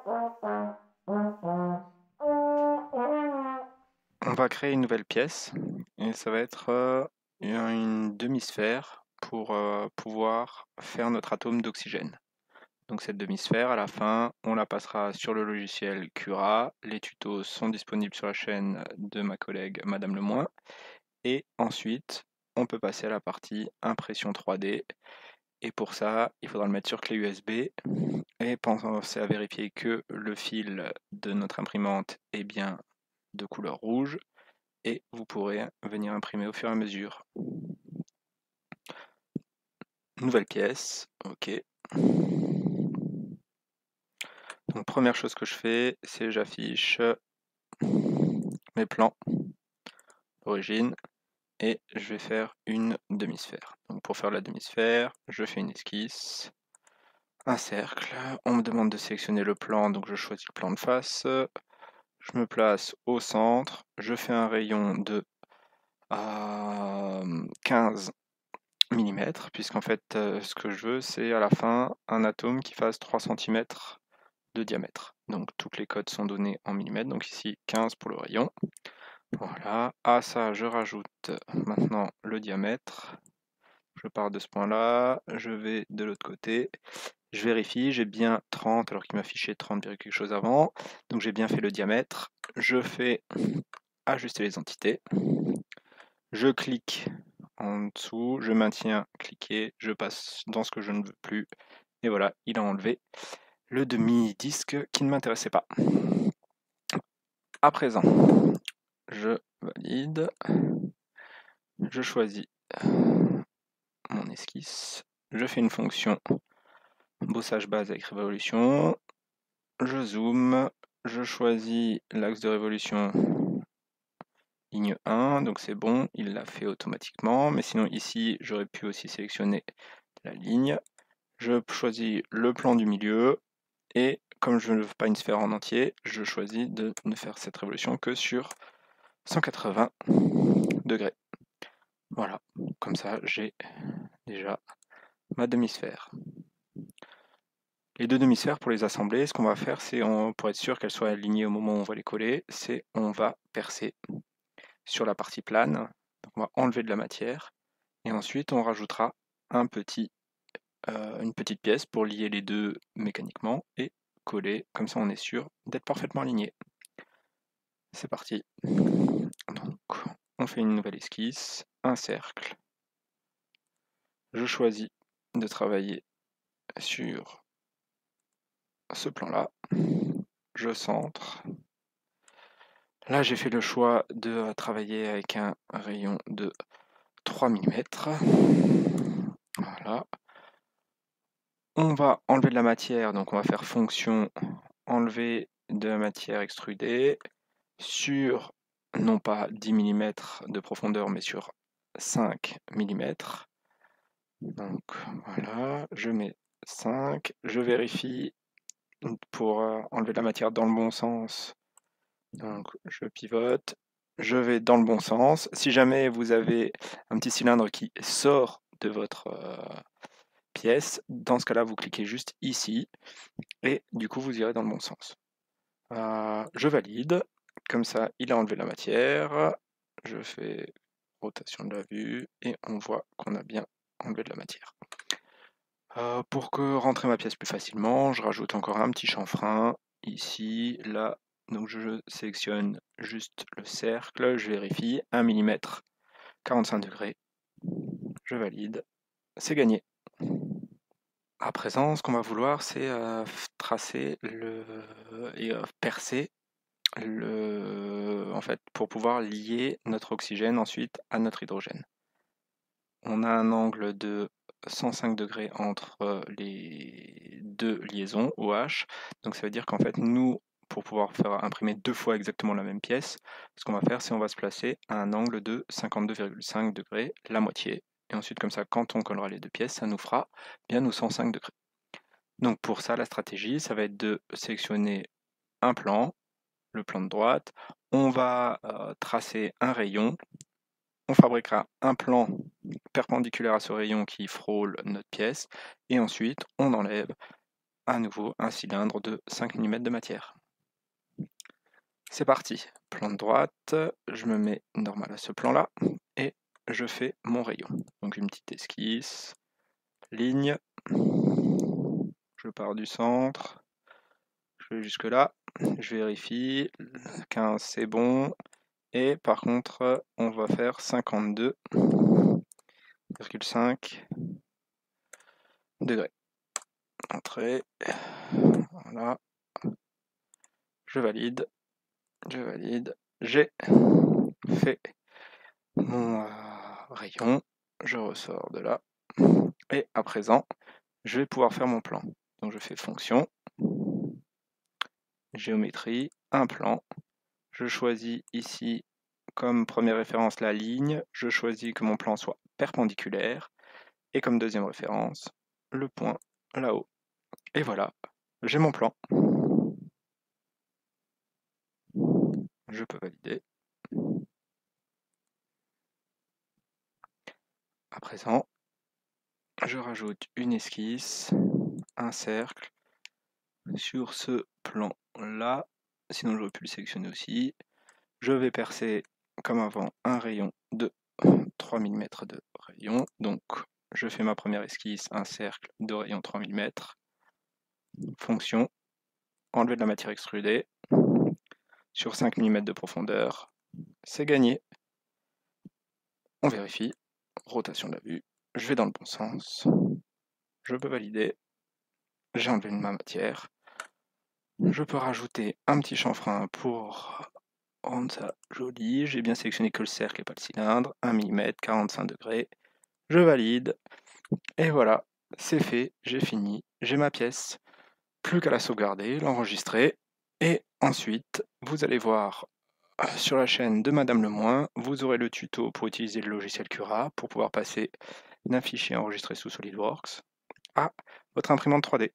On va créer une nouvelle pièce et ça va être une demi-sphère pour pouvoir faire notre atome d'oxygène. Donc cette demi-sphère, à la fin, on la passera sur le logiciel Cura. Les tutos sont disponibles sur la chaîne de ma collègue Madame Lemoin. Et ensuite, on peut passer à la partie impression 3D. Et pour ça, il faudra le mettre sur clé USB et penser à vérifier que le fil de notre imprimante est bien de couleur rouge et vous pourrez venir imprimer au fur et à mesure. Nouvelle pièce, ok. Donc première chose que je fais, c'est j'affiche mes plans d'origine et je vais faire une demi-sphère. Donc pour faire la demi-sphère, je fais une esquisse, un cercle, on me demande de sélectionner le plan, donc je choisis le plan de face, je me place au centre, je fais un rayon de 15 mm, puisqu'en fait ce que je veux c'est à la fin un atome qui fasse 3 cm de diamètre. Donc toutes les codes sont données en millimètres, donc ici 15 pour le rayon. Voilà, à ça je rajoute maintenant le diamètre. Je pars de ce point là, je vais de l'autre côté, je vérifie, j'ai bien 30 alors qu'il m'affichait 30, quelque chose avant, donc j'ai bien fait le diamètre. Je fais ajuster les entités, je clique en dessous, je maintiens, cliquer, je passe dans ce que je ne veux plus, et voilà, il a enlevé le demi-disque qui ne m'intéressait pas. À présent, je valide, je choisis mon esquisse, je fais une fonction bossage base avec révolution, je zoome, je choisis l'axe de révolution ligne 1, donc c'est bon, il l'a fait automatiquement, mais sinon ici j'aurais pu aussi sélectionner la ligne. Je choisis le plan du milieu et comme je ne veux pas une sphère en entier, je choisis de ne faire cette révolution que sur 180 degrés. Voilà, comme ça j'ai déjà ma demi-sphère. Les deux demi-sphères, pour les assembler, ce qu'on va faire, c'est pour être sûr qu'elles soient alignées au moment où on va les coller, c'est on va percer sur la partie plane. Donc on va enlever de la matière et ensuite on rajoutera une petite pièce pour lier les deux mécaniquement et coller, comme ça on est sûr d'être parfaitement aligné. C'est parti. Donc on fait une nouvelle esquisse, un cercle. Je choisis de travailler sur ce plan-là. Je centre. Là, j'ai fait le choix de travailler avec un rayon de 3 mm. Voilà. On va enlever de la matière, donc on va faire fonction enlever de la matière extrudée sur non pas 10 mm de profondeur, mais sur 5 mm. Donc voilà, je mets 5, je vérifie pour enlever la matière dans le bon sens. Donc je pivote, je vais dans le bon sens. Si jamais vous avez un petit cylindre qui sort de votre pièce, dans ce cas-là, vous cliquez juste ici et du coup vous irez dans le bon sens. Je valide, comme ça il a enlevé la matière. Je fais rotation de la vue et on voit qu'on a bien enlevé de la matière. Pour que rentrer ma pièce plus facilement, je rajoute encore un petit chanfrein ici, là. Donc je sélectionne juste le cercle, je vérifie, 1 mm, 45 degrés, je valide, c'est gagné. À présent, ce qu'on va vouloir, c'est tracer et percer en fait, pour pouvoir lier notre oxygène ensuite à notre hydrogène. On a un angle de 105 degrés entre les deux liaisons OH, donc ça veut dire qu'en fait nous, pour pouvoir faire imprimer deux fois exactement la même pièce, ce qu'on va faire c'est on va se placer à un angle de 52,5 degrés, la moitié, et ensuite comme ça quand on collera les deux pièces, ça nous fera bien nos 105 degrés. Donc pour ça la stratégie, ça va être de sélectionner un plan, le plan de droite, on va tracer un rayon, on fabriquera un plan perpendiculaire à ce rayon qui frôle notre pièce, et ensuite on enlève à nouveau un cylindre de 5 mm de matière. C'est parti, plan de droite, je me mets normal à ce plan-là, et je fais mon rayon. Donc une petite esquisse, ligne, je pars du centre, je vais jusque là, je vérifie, 15 c'est bon, et par contre on va faire 52,5 degrés. Entrée, voilà, je valide, j'ai fait mon rayon, je ressors de là, et à présent, je vais pouvoir faire mon plan. Donc je fais fonction, géométrie, un plan, je choisis ici comme première référence la ligne, je choisis que mon plan soit perpendiculaire, et comme deuxième référence, le point là-haut. Et voilà, j'ai mon plan. Je peux valider. À présent, je rajoute une esquisse, un cercle sur ce plan-là, sinon j'aurais pu le sélectionner aussi. Je vais percer, comme avant, un rayon de 3 mm de rayon. Donc, je fais ma première esquisse, un cercle de rayon 3 mm. Fonction, enlever de la matière extrudée. Sur 5 mm de profondeur, c'est gagné. On vérifie, rotation de la vue, je vais dans le bon sens. Je peux valider. J'ai enlevé ma matière. Je peux rajouter un petit chanfrein pour rendre ça joli. J'ai bien sélectionné que le cercle et pas le cylindre. 1 mm, 45 degrés. Je valide. Et voilà, c'est fait, j'ai fini, j'ai ma pièce. Plus qu'à la sauvegarder, l'enregistrer. Et ensuite, vous allez voir sur la chaîne de Madame Lemoin, vous aurez le tuto pour utiliser le logiciel Cura pour pouvoir passer d'un fichier enregistré sous SolidWorks à votre imprimante 3D.